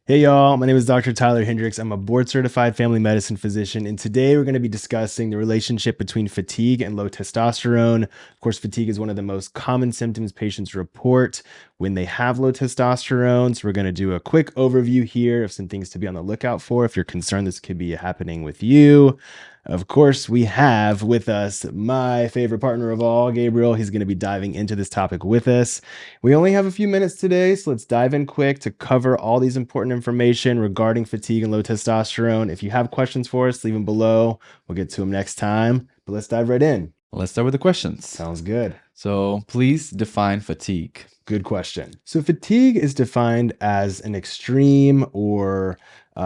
Hey y'all, my name is Dr. Tyler Hendricks. I'm a board certified family medicine physician, and today we're going to be discussing the relationship between fatigue and low testosterone. Of course, fatigue is one of the most common symptoms patients report when they have low testosterone. So, we're going to do a quick overview here of some things to be on the lookout for if you're concerned this could be happening with you. Of course, we have with us my favorite partner of all, Gabriel. He's going to be diving into this topic with us. We only have a few minutes today, so let's dive in quick to cover all these important information regarding fatigue and low testosterone. If you have questions for us, leave them below. We'll get to them next time, but let's dive right in. Let's start with the questions. Sounds good. So please define fatigue. Good question. So fatigue is defined as an extreme or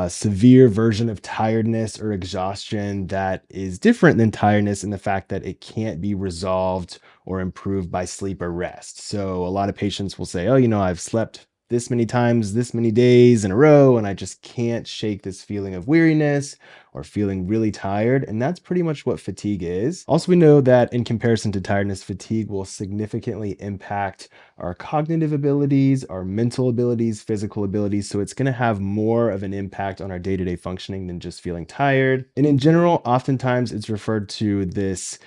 severe version of tiredness or exhaustion that is different than tiredness in the fact that it can't be resolved or improved by sleep or rest. So a lot of patients will say, oh, I've slept this many times, this many days in a row, and I just can't shake this feeling of weariness or feeling really tired. And that's pretty much what fatigue is. Also, we know that in comparison to tiredness, fatigue will significantly impact our cognitive abilities, our mental abilities, physical abilities. So it's going to have more of an impact on our day-to-day functioning than just feeling tired. And in general, oftentimes it's referred to this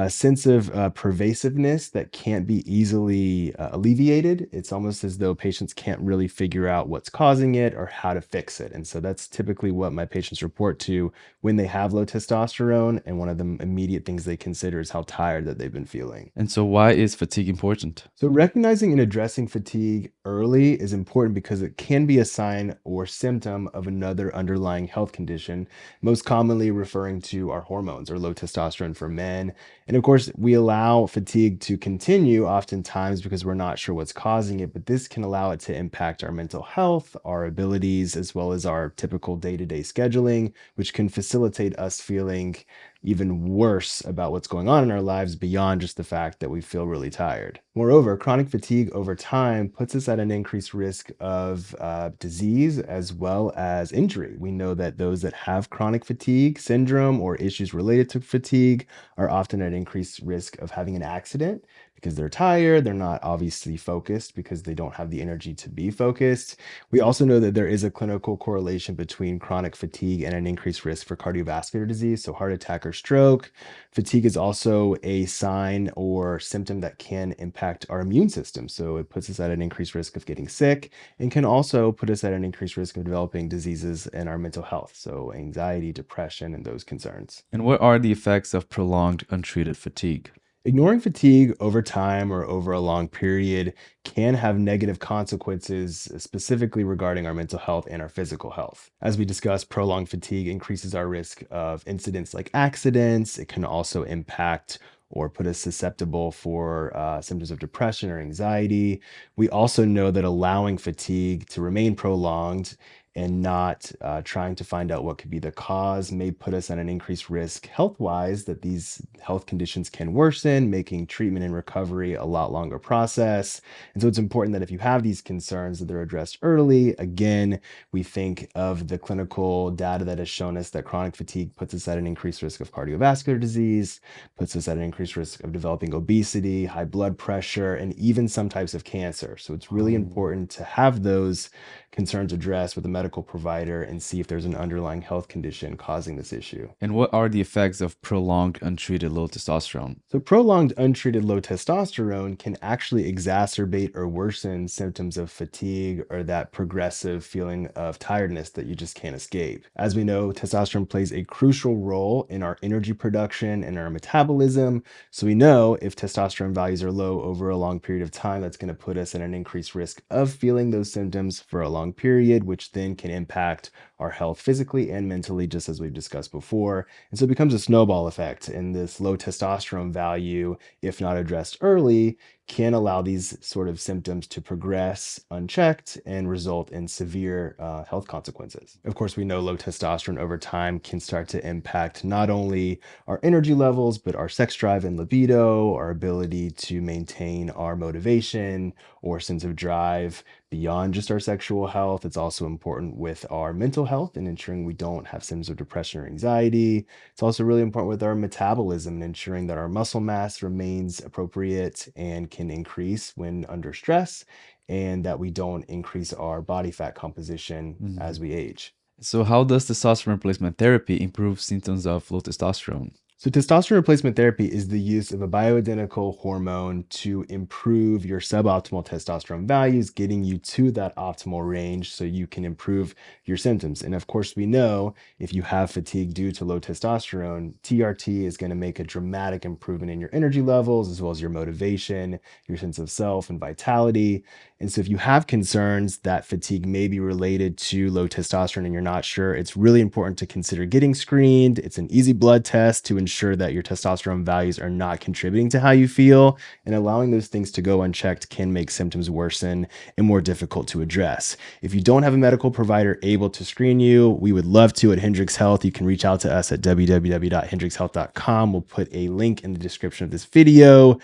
sense of pervasiveness that can't be easily alleviated. It's almost as though patients can't really figure out what's causing it or how to fix it. And so that's typically what my patients report to when they have low testosterone. And one of the immediate things they consider is how tired that they've been feeling. And so why is fatigue important? So recognizing and addressing fatigue early is important because it can be a sign or symptom of another underlying health condition, most commonly referring to our hormones or low testosterone for men. And of course, we allow fatigue to continue oftentimes because we're not sure what's causing it, but this can allow it to impact our mental health, our abilities, as well as our typical day-to-day scheduling, which can facilitate us feeling even worse about what's going on in our lives beyond just the fact that we feel really tired. Moreover, chronic fatigue over time puts us at an increased risk of disease as well as injury. We know that those that have chronic fatigue syndrome or issues related to fatigue are often at increased risk of having an accident because they're tired, they're not obviously focused because they don't have the energy to be focused. We also know that there is a clinical correlation between chronic fatigue and an increased risk for cardiovascular disease, so heart attack or stroke. Fatigue is also a sign or symptom that can impact our immune system. So it puts us at an increased risk of getting sick and can also put us at an increased risk of developing diseases in our mental health. So anxiety, depression, and those concerns. And what are the effects of prolonged untreated fatigue? Ignoring fatigue over time or over a long period can have negative consequences, specifically regarding our mental health and our physical health. As we discussed, prolonged fatigue increases our risk of incidents like accidents. It can also impact or put us susceptible for symptoms of depression or anxiety. We also know that allowing fatigue to remain prolonged and not trying to find out what could be the cause may put us at an increased risk health-wise that these health conditions can worsen, making treatment and recovery a lot longer process. And so it's important that if you have these concerns that they're addressed early. Again, we think of the clinical data that has shown us that chronic fatigue puts us at an increased risk of cardiovascular disease, puts us at an increased risk of developing obesity, high blood pressure, and even some types of cancer. So it's really important to have those concerns addressed with a medical provider and see if there's an underlying health condition causing this issue. And what are the effects of prolonged untreated low testosterone? So prolonged untreated low testosterone can actually exacerbate or worsen symptoms of fatigue or that progressive feeling of tiredness that you just can't escape. As we know, testosterone plays a crucial role in our energy production and our metabolism. So we know if testosterone values are low over a long period of time, that's going to put us at an increased risk of feeling those symptoms for a long period, which then can impact our health physically and mentally, just as we've discussed before. And so it becomes a snowball effect. And this low testosterone value, if not addressed early, can allow these sort of symptoms to progress unchecked and result in severe health consequences. Of course, we know low testosterone over time can start to impact not only our energy levels, but our sex drive and libido, our ability to maintain our motivation or sense of drive beyond just our sexual health. It's also important with our mental health and ensuring we don't have symptoms of depression or anxiety. It's also really important with our metabolism and ensuring that our muscle mass remains appropriate and can increase when under stress. and that we don't increase our body fat composition as we age. So how does testosterone replacement therapy improve symptoms of low testosterone? So, testosterone replacement therapy is the use of a bioidentical hormone to improve your suboptimal testosterone values, getting you to that optimal range so you can improve your symptoms. And of course, we know if you have fatigue due to low testosterone, TRT is going to make a dramatic improvement in your energy levels, as well as your motivation, your sense of self, and vitality. And so, if you have concerns that fatigue may be related to low testosterone and you're not sure, it's really important to consider getting screened. It's an easy blood test to ensure that your testosterone values are not contributing to how you feel. And allowing those things to go unchecked can make symptoms worsen and more difficult to address. If you don't have a medical provider able to screen you, we would love to at hendrxhealth. You can reach out to us at www.hendrxhealth.com. We'll put a link in the description of this video.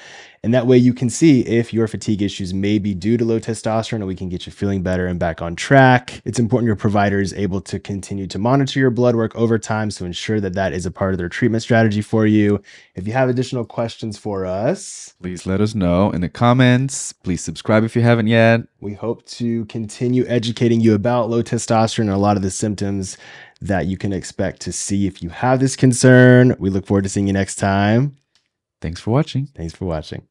And that way you can see if your fatigue issues may be due to low testosterone, and we can get you feeling better and back on track. It's important your provider is able to continue to monitor your blood work over time to ensure that that is a part of their treatment strategy for you. If you have additional questions for us, Please let us know in the comments. Please subscribe if you haven't yet. we hope to continue educating you about low testosterone and a lot of the symptoms that you can expect to see if you have this concern. We look forward to seeing you next time. Thanks for watching. Thanks for watching.